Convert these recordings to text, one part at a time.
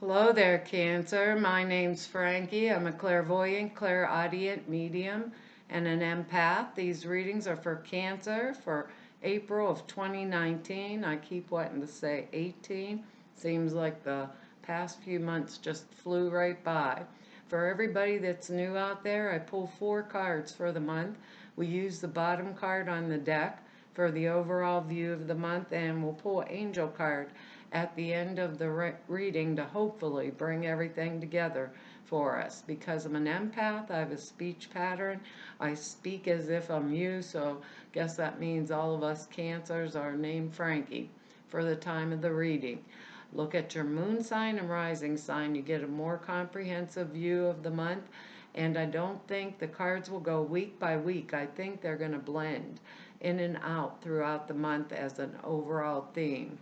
Hello there, Cancer. My name's Frankie. I'm a clairvoyant, clairaudient medium, and an empath. These readings are for Cancer for April of 2019. I keep wanting to say 18. Seems like the past few months just flew right by. For everybody that's new out there, I pull 4 cards for the month. We use the bottom card on the deck for the overall view of the month, and we'll pull an angel card at the end of the reading to hopefully bring everything together for us. Because I'm an empath, I have a speech pattern. I speak as if I'm you, so guess that means all of us Cancers are named Frankie for the time of the reading. Look at your moon sign and rising sign. You get a more comprehensive view of the month. And I don't think the cards will go week by week. I think they're going to blend in and out throughout the month as an overall theme.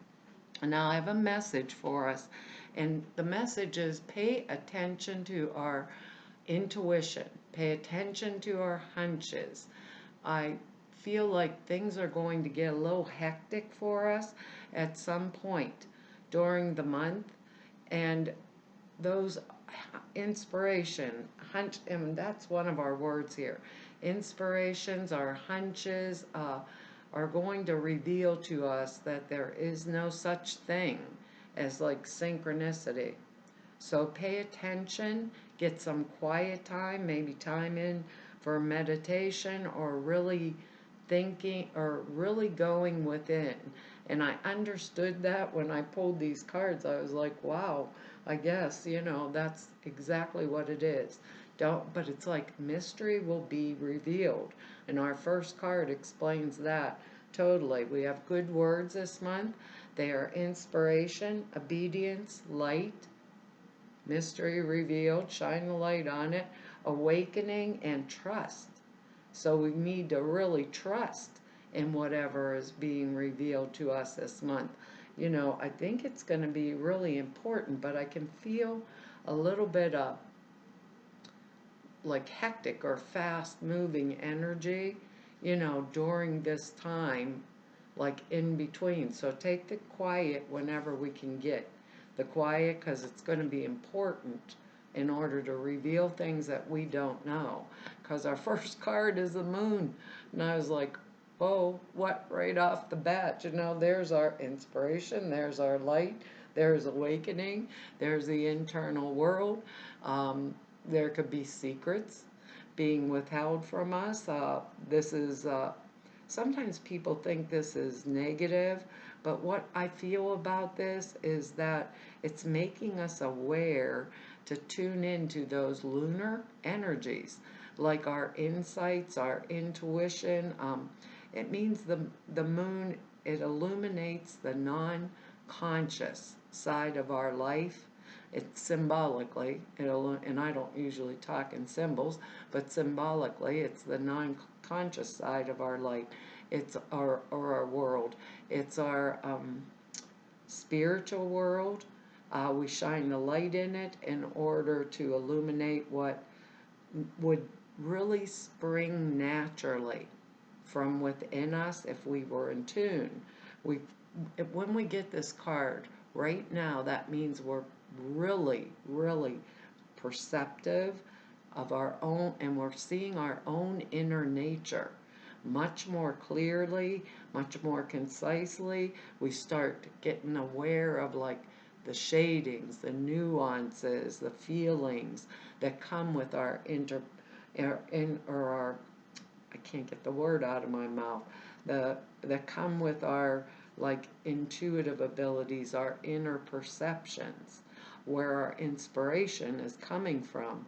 Now I have a message for us, and the message is pay attention to our intuition, pay attention to our hunches. I feel like things are going to get a little hectic for us at some point during the month, and those inspiration, hunch, and that's one of our words here. Inspirations, our hunches, are going to reveal to us that there is no such thing as like synchronicity. So pay attention, get some quiet time, maybe time in for meditation or really thinking or really going within. And I understood that when I pulled these cards. I was like, wow, I guess, that's exactly what it is. But it's like mystery will be revealed. And our first card explains that totally. We have good words this month. They are inspiration, obedience, light, mystery revealed, shine the light on it, awakening, and trust. So we need to really trust in whatever is being revealed to us this month. I think it's going to be really important, but I can feel a little bit of like hectic or fast moving energy, during this time, like in between. So take the quiet whenever we can get the quiet, because it's going to be important in order to reveal things that we don't know. Because our first card is the moon. And I was like, oh, what, right off the bat? There's our inspiration, there's our light, there's awakening, there's the internal world. There could be secrets being withheld from us. This is, sometimes people think this is negative, but what I feel about this is that it's making us aware to tune into those lunar energies, like our insights, our intuition. It means the moon, it illuminates the non-conscious side of our life. It's symbolically, and I don't usually talk in symbols, but symbolically, it's the non-conscious side of our life. It's our world. It's our spiritual world. We shine the light in it in order to illuminate what would really spring naturally from within us if we were in tune. We, when we get this card right now, that means we're really, really perceptive of our own, and we're seeing our own inner nature much more clearly, much more concisely. We start getting aware of like the shadings, the nuances, the feelings that come with our I can't get the word out of my mouth, that come with our like intuitive abilities, our inner perceptions, where our inspiration is coming from.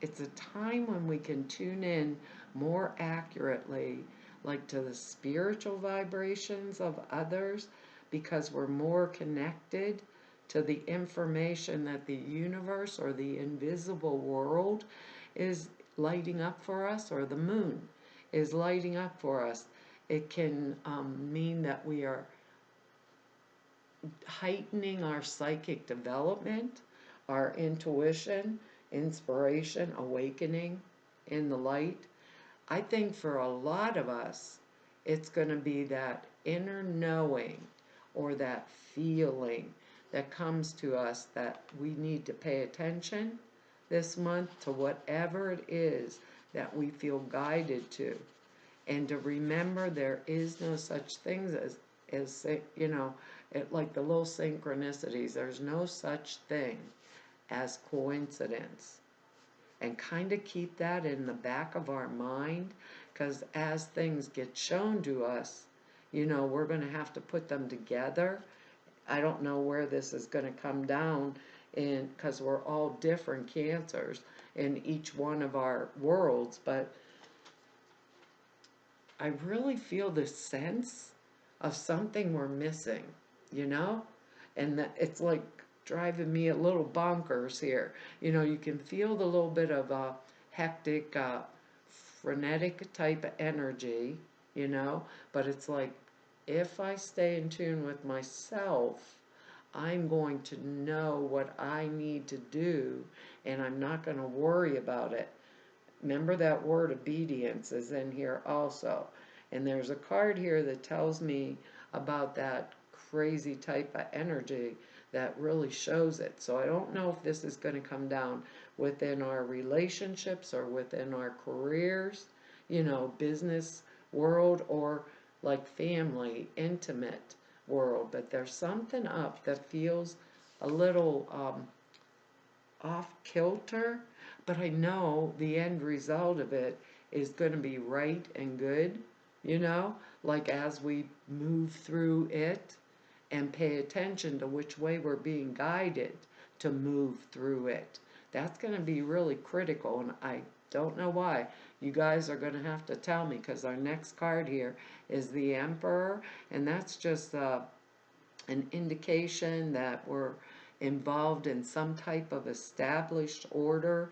It's a time when we can tune in more accurately, like to the spiritual vibrations of others, because we're more connected to the information that the universe or the invisible world is lighting up for us, or the moon is lighting up for us. It can mean that we are heightening our psychic development, our intuition, inspiration, awakening in the light. I think for a lot of us, it's going to be that inner knowing or that feeling that comes to us that we need to pay attention this month to whatever it is that we feel guided to, and to remember there is no such things as like the little synchronicities. There's no such thing as coincidence, and kind of keep that in the back of our mind, because as things get shown to us, we're going to have to put them together. I don't know where this is going to come down in, because we're all different cancers in each one of our worlds, but I really feel this sense of something we're missing, you know? And that it's like driving me a little bonkers here. You can feel the little bit of a hectic, frenetic type of energy, but it's like if I stay in tune with myself, I'm going to know what I need to do, and I'm not going to worry about it. Remember that word obedience is in here also. And there's a card here that tells me about that crazy type of energy that really shows it. So I don't know if this is going to come down within our relationships or within our careers, business world, or like family, intimate world. But there's something up that feels a little off kilter, but I know the end result of it is going to be right and good, like as we move through it and pay attention to which way we're being guided to move through it. That's going to be really critical, and I don't know why. You guys are going to have to tell me, because our next card here is the Emperor, and that's just an indication that we're involved in some type of established order,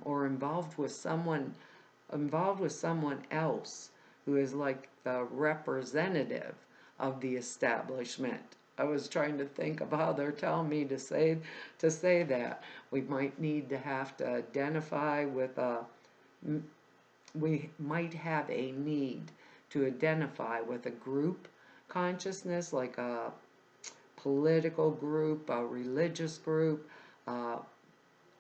or involved with someone else who is like the representative of the establishment. I was trying to think of how they're telling me to say that. We might need to have to identify with we might have a need to identify with a group consciousness, like a political group, a religious group, uh,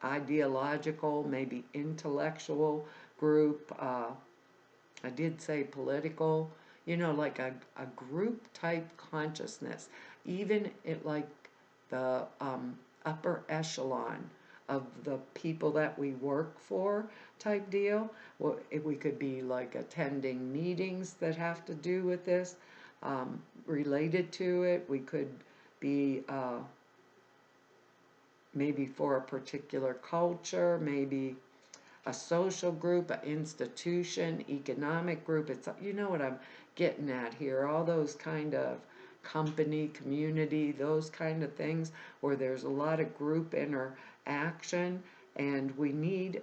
ideological, maybe intellectual group. I did say political, like a group type consciousness, even it like the upper echelon of the people that we work for type deal. Well, we could be like attending meetings that have to do with this, related to it. We could be maybe for a particular culture, maybe a social group, an institution, economic group. It's, you know what I'm getting at here, all those kind of company, community, those kind of things where there's a lot of group interaction, and we need,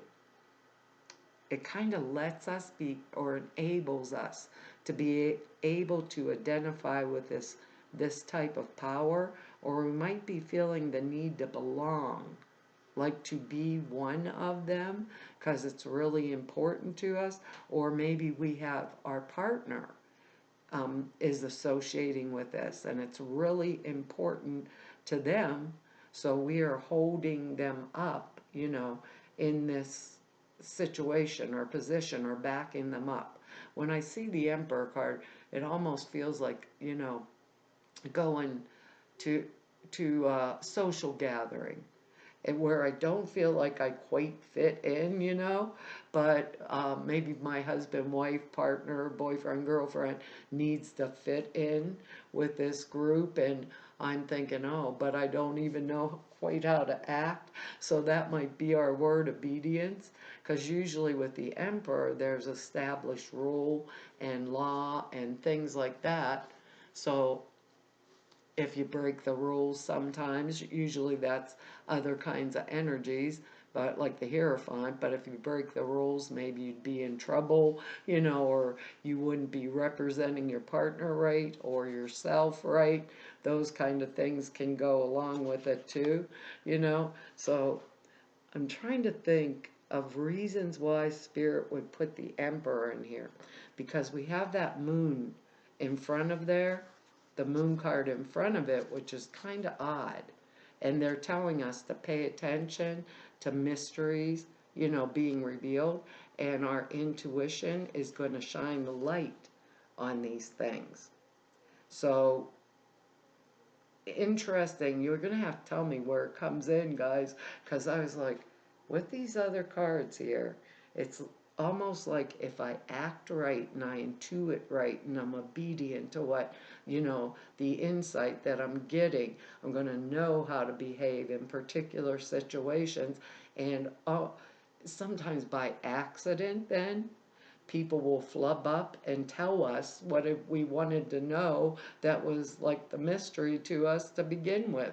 it kind of lets us be, or enables us to be able to identify with this type of power, or we might be feeling the need to belong, like to be one of them, because it's really important to us, or maybe we have our partner is associating with this, and it's really important to them, so we are holding them up, in this situation or position, or backing them up. When I see the Emperor card, it almost feels like, going to a social gathering, and where I don't feel like I quite fit in, but maybe my husband, wife, partner, boyfriend, girlfriend needs to fit in with this group, and I'm thinking, oh, but I don't even know quite how to act, so that might be our word, obedience, because usually with the Emperor, there's established rule and law and things like that, so if you break the rules sometimes, usually that's other kinds of energies, but like the Hierophant, but if you break the rules, maybe you'd be in trouble, or you wouldn't be representing your partner right, or yourself right. Those kind of things can go along with it too, So I'm trying to think of reasons why Spirit would put the Emperor in here, because we have that moon in front of there, the moon card in front of it, which is kind of odd. And they're telling us to pay attention to mysteries, being revealed, and our intuition is going to shine the light on these things. So, interesting. You're going to have to tell me where it comes in, guys, because I was like, with these other cards here, it's almost like if I act right and I intuit right and I'm obedient to what, the insight that I'm getting, I'm going to know how to behave in particular situations. And sometimes by accident, then people will flub up and tell us what if we wanted to know that was like the mystery to us to begin with.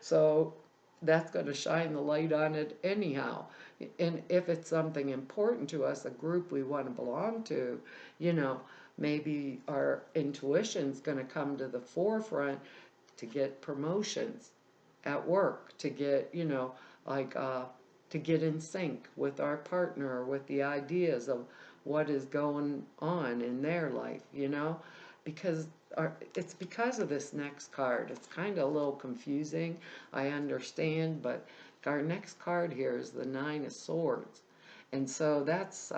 So that's going to shine the light on it anyhow. And if it's something important to us, a group we want to belong to, maybe our intuition's going to come to the forefront to get promotions at work, to get, like, to get in sync with our partner, with the ideas of what is going on in their life, because it's because of this next card. It's kind of a little confusing, I understand, but our next card here is the Nine of Swords. And so that's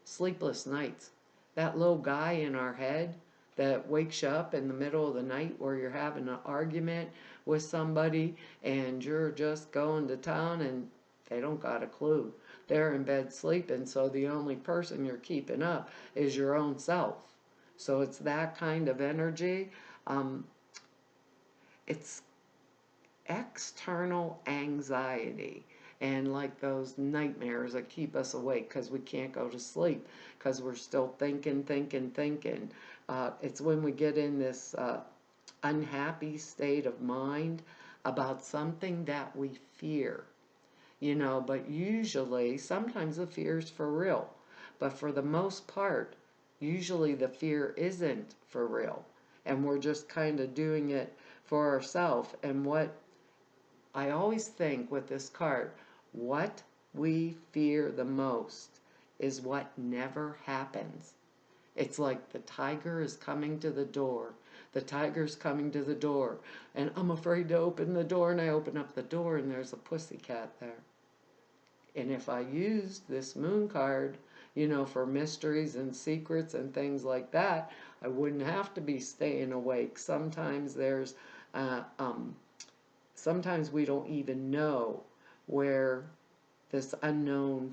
sleepless nights. That little guy in our head that wakes you up in the middle of the night where you're having an argument with somebody and you're just going to town and they don't got a clue. They're in bed sleeping, so the only person you're keeping up is your own self. So it's that kind of energy. It's external anxiety and like those nightmares that keep us awake because we can't go to sleep because we're still thinking. It's when we get in this unhappy state of mind about something that we fear. But usually, sometimes the fear is for real. But for the most part, usually the fear isn't for real. And we're just kind of doing it for ourselves. And what I always think with this card, what we fear the most is what never happens. It's like the tiger is coming to the door. The tiger's coming to the door. And I'm afraid to open the door, and I open up the door, and there's a pussycat there. And if I used this moon card, for mysteries and secrets and things like that, I wouldn't have to be staying awake. Sometimes sometimes we don't even know where this unknown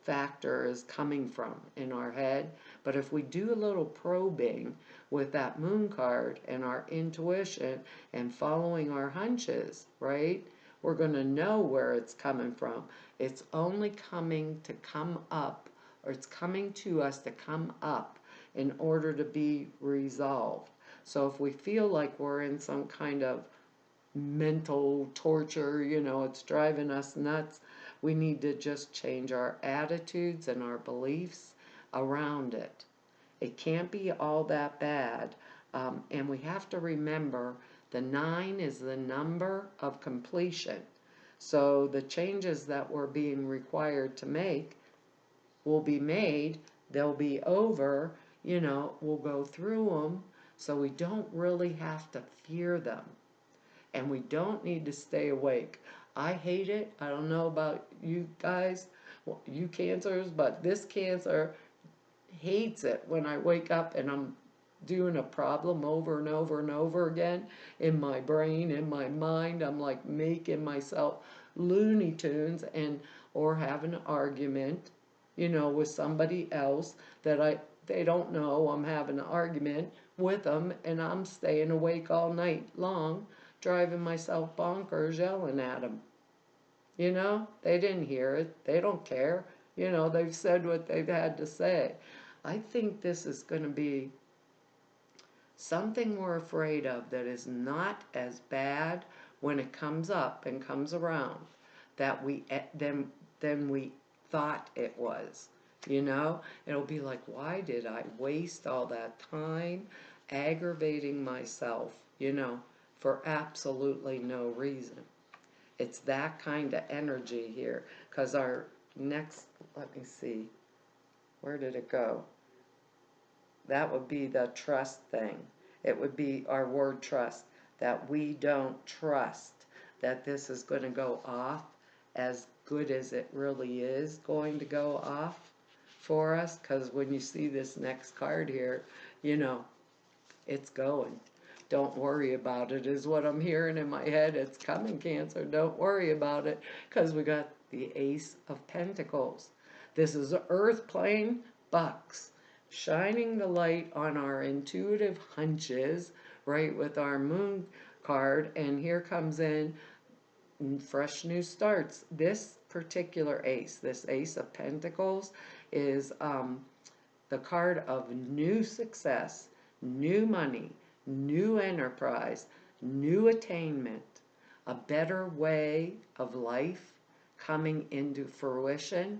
factor is coming from in our head. But if we do a little probing with that moon card and our intuition and following our hunches, right, we're going to know where it's coming from. It's only coming to come up, or it's coming to us to come up in order to be resolved. So if we feel like we're in some kind of mental torture, it's driving us nuts, we need to just change our attitudes and our beliefs around it. It can't be all that bad. And we have to remember the 9 is the number of completion. So the changes that we're being required to make will be made. They'll be over. We'll go through them. So we don't really have to fear them. And we don't need to stay awake. I hate it. I don't know about you guys, you cancers, but this cancer hates it when I wake up and I'm doing a problem over and over and over again in my brain, in my mind. I'm like making myself Looney Tunes or having an argument, with somebody else that they don't know I'm having an argument with them, and I'm staying awake all night long, driving myself bonkers, yelling at them. They didn't hear it. They don't care. They've said what they've had to say. I think this is going to be something we're afraid of that is not as bad when it comes up and comes around that than we thought it was. It'll be like, why did I waste all that time aggravating myself, for absolutely no reason? It's that kind of energy here. Because our next, let me see, where did it go? That would be the trust thing. It would be our word trust, that we don't trust that this is going to go off as good as it really is going to go off for us. Because when you see this next card here, you know, it's going. Don't worry about it, is what I'm hearing in my head. It's coming, Cancer. Don't worry about it, because we got the Ace of Pentacles. This is Earth plane bucks, shining the light on our intuitive hunches, right, with our moon card. And here comes in fresh new starts. This particular ace, this Ace of Pentacles, is the card of new success, new money, new enterprise, new attainment, a better way of life coming into fruition.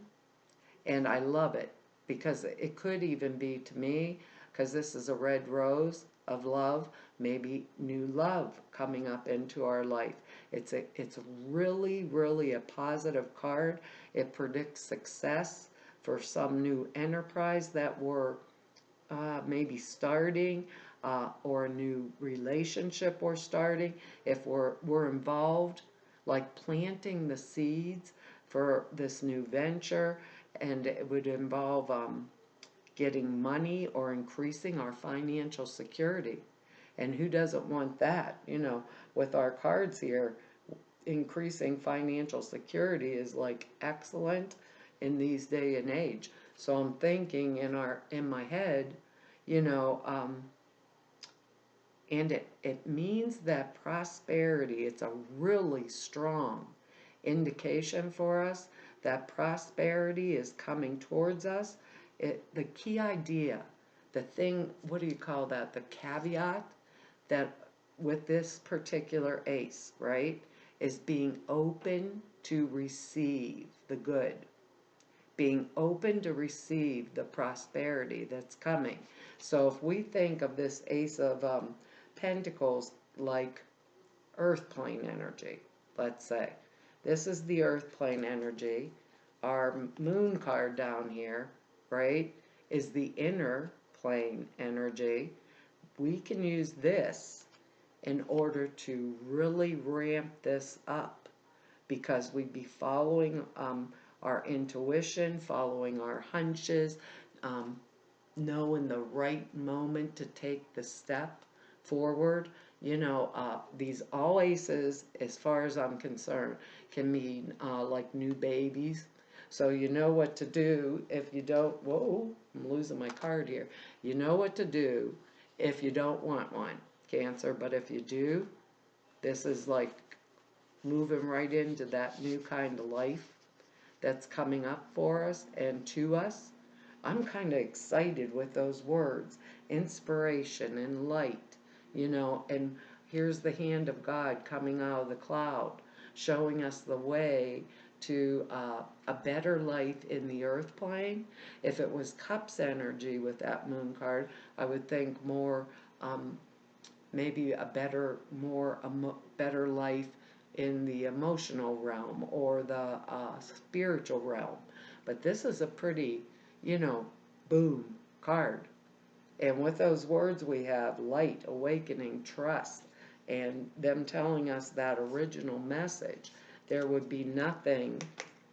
And I love it, because it could even be, to me, because this is a red rose of love, maybe new love coming up into our life. It's really, really a positive card. It predicts success for some new enterprise that we're maybe starting, or a new relationship we're starting. If we're involved, like planting the seeds for this new venture, and it would involve getting money or increasing our financial security. And who doesn't want that? You know, with our cards here, increasing financial security is like excellent in these day and age. So I'm thinking in my head, you know, and it means that prosperity, it's a really strong indication for us that prosperity is coming towards us. The key idea, the thing, what do you call that? The caveat that with this particular ace, right, is being open to receive the good, being open to receive the prosperity that's coming. So if we think of this Ace of Pentacles like earth plane energy, let's say. This is the earth plane energy. Our moon card down here, right, is the inner plane energy. We can use this in order to really ramp this up, because we'd be following our intuition, following our hunches, knowing the right moment to take the step forward. You know, these all aces, as far as I'm concerned, can mean like new babies. So you know what to do if you don't, whoa, I'm losing my card here. You know what to do if you don't want one, Cancer. But if you do, this is like moving right into that new kind of life that's coming up for us and to us. I'm kind of excited with those words, inspiration and light, you know, and here's the hand of God coming out of the cloud, showing us the way to a better life in the earth plane. If it was cups energy with that moon card, I would think more, maybe a better life in the emotional realm or the spiritual realm. But this is a pretty, you know, boom card. And with those words we have light, awakening, trust, and them telling us that original message. There would be nothing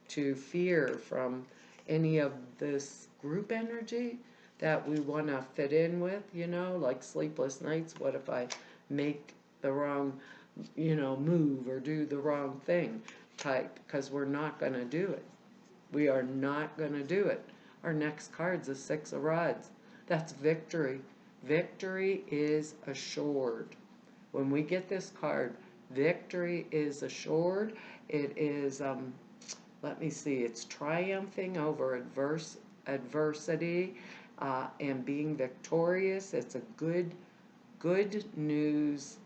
to fear from any of this group energy that we want to fit in with, you know, like sleepless nights. What if I make the wrong, you know, move or do the wrong thing type? Because we're not going to do it. We are not going to do it. Our next card's a Six of Rods. That's victory. Victory is assured. When we get this card, victory is assured. It is, let me see, it's triumphing over adversity and being victorious. It's a good news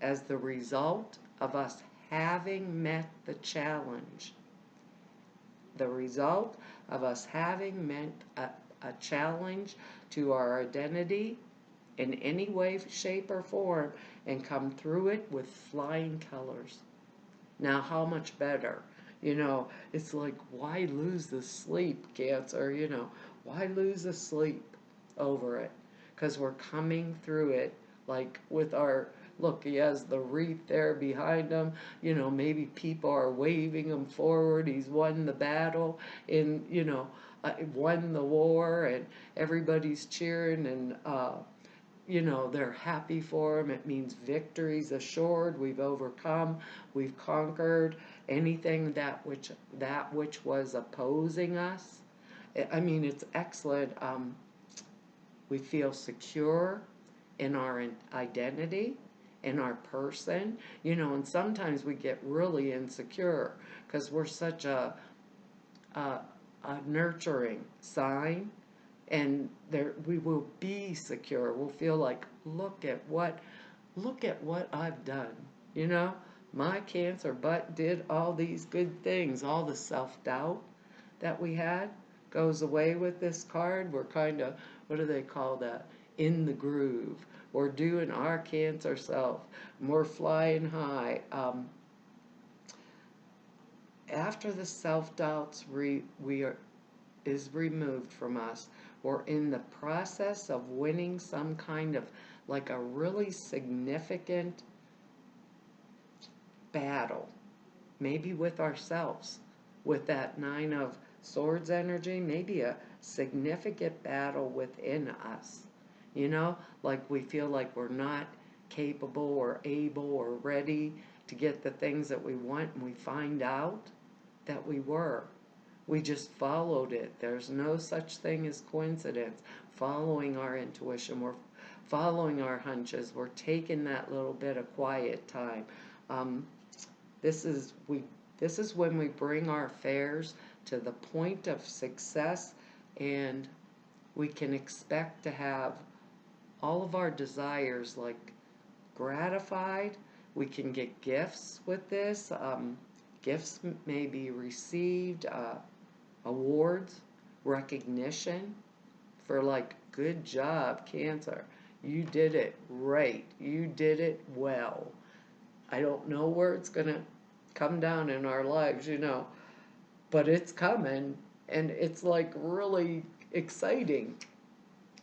as the result of us having met the challenge. The result of us having met a challenge to our identity in any way, shape, or form, and come through it with flying colors. Now, how much better? You know, it's like, why lose the sleep, Cancer? You know, why lose the sleep over it? because we're coming through it, like with our, look, he has the wreath there behind him. You know, maybe people are waving him forward. He's won the battle, and won the war, and everybody's cheering, and they're happy for him. It means victory's assured. We've overcome. We've conquered anything that which was opposing us. I mean, it's excellent. We feel secure in our identity, in our person, and sometimes we get really insecure because we're such a, a nurturing sign, and there we will be secure. We'll feel like, look at what I've done. You know, my Cancer butt did all these good things. All the self-doubt that we had goes away with this card. We're kind of, what do they call that? In the groove. We're doing our Cancer self. We're flying high. After the self-doubts is removed from us, we're in the process of winning some kind of, like, a really significant battle, maybe with ourselves, with that Nine of Swords energy, maybe a significant battle within us. Like we feel like we're not capable or able or ready to get the things that we want, and we find out that we were. We just followed it. There's no such thing as coincidence. Following our intuition, we're following our hunches. We're taking that little bit of quiet time. This is when we bring our affairs to the point of success, and we can expect to have all of our desires, like, gratified. We can get gifts with this. Gifts may be received, awards, recognition for, like, good job, Cancer. You did it right. You did it well. I don't know where it's going to come down in our lives, but it's coming, and it's, like, really exciting,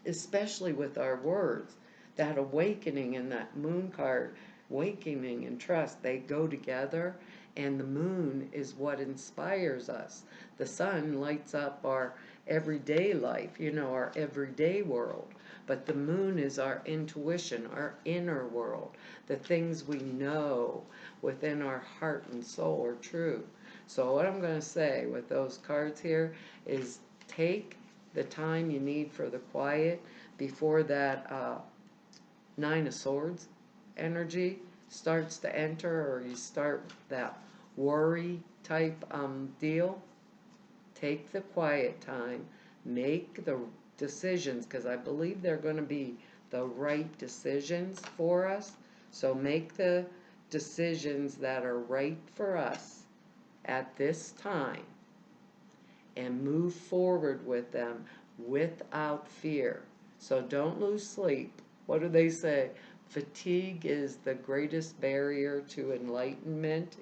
especially with our words. That awakening and that moon card, awakening and trust, they go together, and the moon is what inspires us. The sun lights up our everyday life, our everyday world. But the moon is our intuition, our inner world, the things we know within our heart and soul are true. So what I'm going to say with those cards here is, take the time you need for the quiet before that Nine of Swords energy starts to enter, or you start that worry type deal. Take the quiet time, make the decisions, because I believe they're going to be the right decisions for us. So make the decisions that are right for us at this time, and move forward with them without fear. So don't lose sleep. What do they say? Fatigue is the greatest barrier to enlightenment,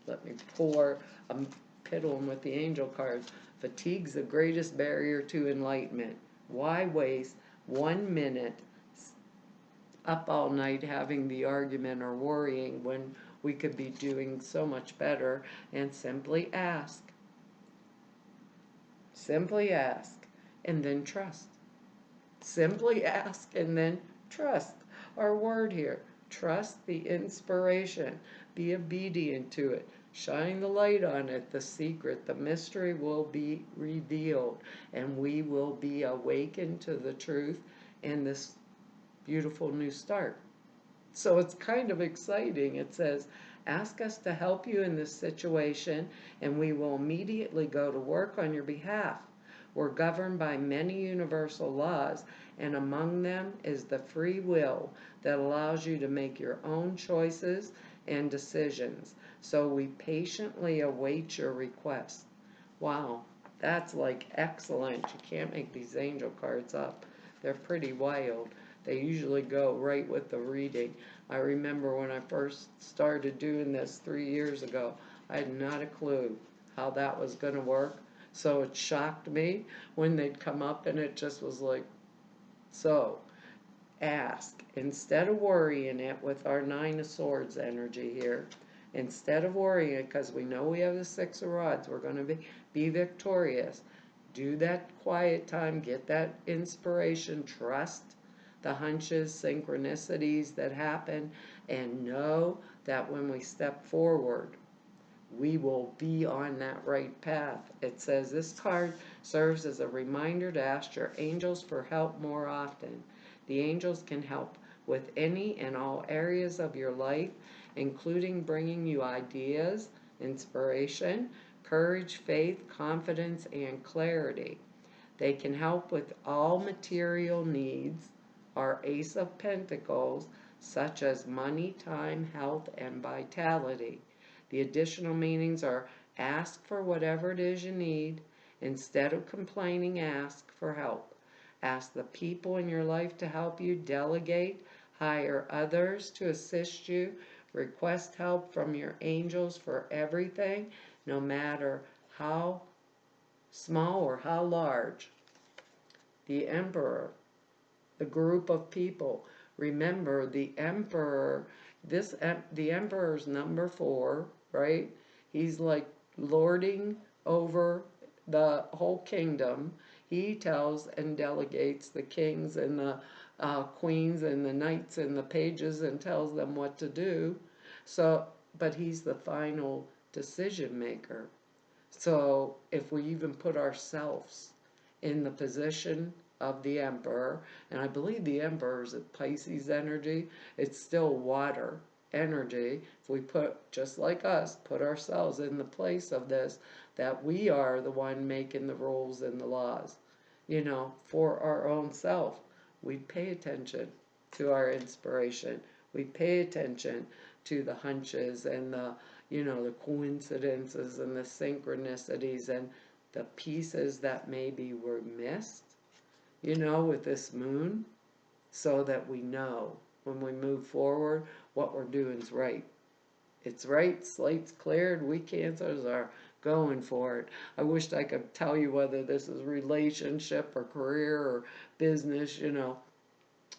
Let me pour, I'm piddling with the angel cards. Fatigue's the greatest barrier to enlightenment. Why waste 1 minute up all night having the argument or worrying when we could be doing so much better? And simply ask. Simply ask, and then trust. Simply ask and then trust. Our word here. Trust the inspiration. Be obedient to it. Shine the light on it. The secret, the mystery will be revealed, and we will be awakened to the truth in this beautiful new start. So it's kind of exciting. It says, ask us to help you in this situation, and we will immediately go to work on your behalf. We're governed by many universal laws, and among them is the free will that allows you to make your own choices and decisions. So we patiently await your request. Wow, that's, like, excellent. You can't make these angel cards up. They're pretty wild. They usually go right with the reading. I remember when I first started doing this 3 years ago, I had not a clue how that was going to work. So it shocked me when they'd come up, and it just was like, So ask, instead of worrying it with our Nine of Swords energy here, instead of worrying it, because we know we have the Six of Rods, we're going to be victorious. Do that quiet time, get that inspiration, trust the hunches, synchronicities that happen, and know that when we step forward, we will be on that right path. It says this card serves as a reminder to ask your angels for help more often. The angels can help with any and all areas of your life, including bringing you ideas, inspiration, courage, faith, confidence, and clarity. They can help with all material needs, our Ace of Pentacles, such as money, time, health, and vitality. The additional meanings are ask for whatever it is you need. Instead of complaining, ask for help. Ask the people in your life to help you. Delegate. Hire others to assist you. Request help from your angels for everything, no matter how small or how large. The Emperor, the group of people. Remember, the Emperor, the Emperor's number 4, right? He's like lording over the whole kingdom. He tells and delegates the kings and the queens and the knights and the pages and tells them what to do. So, but he's the final decision maker. So if we even put ourselves in the position of the Emperor, and I believe the Emperor is a Pisces energy, it's still water energy. If we put, just like us, put ourselves in the place of this, that we are the one making the rules and the laws, for our own self, we'd pay attention to our inspiration. We'd pay attention to the hunches and the coincidences and the synchronicities and the pieces that maybe were missed, with this moon, so that we know when we move forward what we're doing is right. It's right, slate's cleared, we Cancers are going for it. I wished I could tell you whether this is relationship or career or business,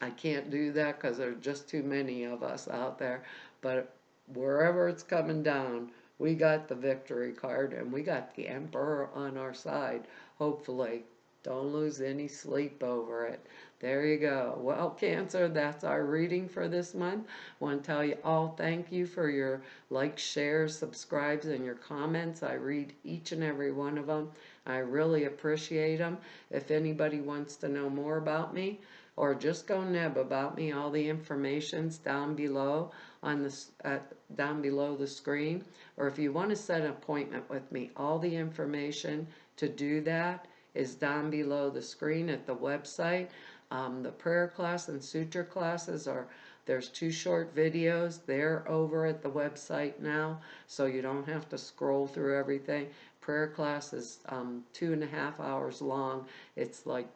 I can't do that because there's just too many of us out there. But wherever it's coming down, we got the victory card and we got the Emperor on our side, hopefully. Don't lose any sleep over it. There you go. Well, Cancer, that's our reading for this month. I want to tell you all thank you for your likes, shares, subscribes, and your comments. I read each and every one of them. I really appreciate them. If anybody wants to know more about me, or just go neb about me, all the information's down below on the down below the screen. Or if you want to set an appointment with me, all the information to do that is down below the screen at the website. The prayer class and suture classes there's 2 short videos. They're over at the website now, so you don't have to scroll through everything. Prayer class is 2.5 hours long. It's like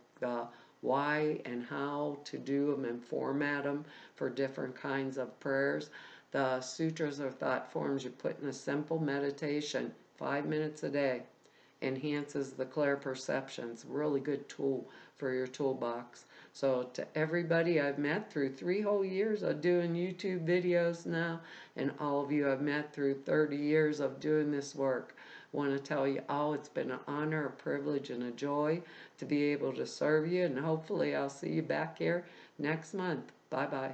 why and how to do them and format them for different kinds of prayers. The sutras are thought forms you put in a simple meditation, 5 minutes a day. Enhances the clear perceptions. Really good tool for your toolbox. So to everybody I've met through 3 whole years of doing YouTube videos now, and all of you I've met through 30 years of doing this work, I want to tell you all it's been an honor, a privilege, and a joy to be able to serve you, and hopefully I'll see you back here next month. Bye-bye.